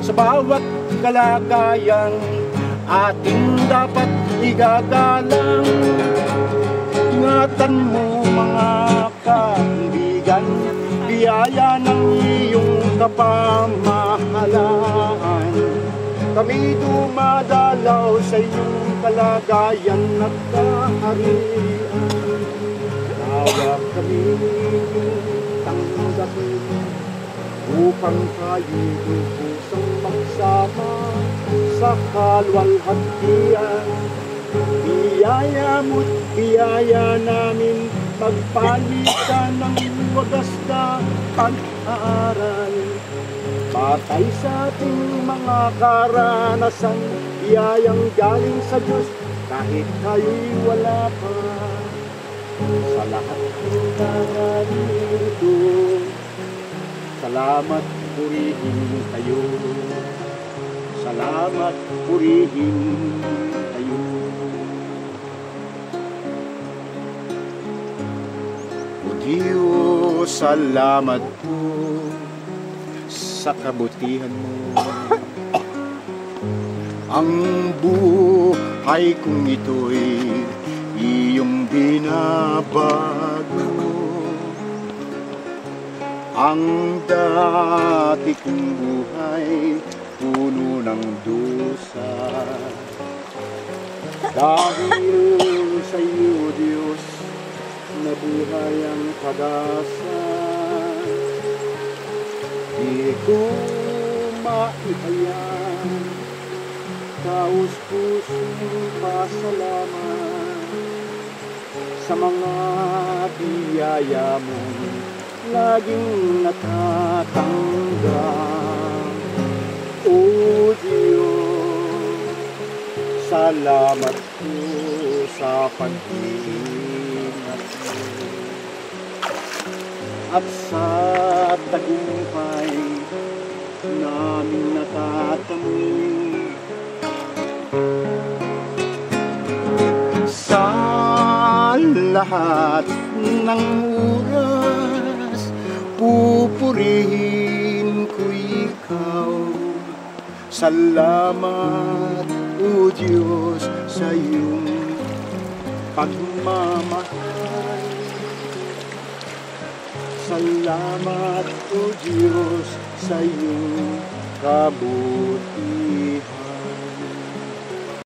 sa bawat kalagayan ating dapat igagalang. Ingatan mo mga kaibigan, biyaya ng iyong kapamahalaan. Kami dumadalaw sa iyong kalagayan at kaharian. Tawag kami tanggapin upang tayo lubusang magsama sa kalwalhatian. Biyaya mo't biyaya namin, magpalitan ng wagas na pag-aaral. Patay sa ating mga karanasan, biyayang galing sa Diyos kahit tayo'y wala pa. Sa lahat ng narito, salamat, purihin kayo. Salamat, purihin kayo. O Diyos, salamat po sa kabutihan mo. Ang buhay kong ito'y iyong binabago. Ang dati kong buhay puno ng dusa. Dahil sa iyo, Diyos, nabuhay ang pag-asa. Di ko maihayag, taos-pusong pasalamat sa mga biyaya mo laging natatanggap. O Diyos, salamat po sa pag-iingat mo at sa tagumpay namin natatanggap. Sa lahat ng oras, pupurihin ko ikaw. Salamat, O Diyos, sa iyong pagmamahal. Salamat, O Diyos, sa iyong kabutihan.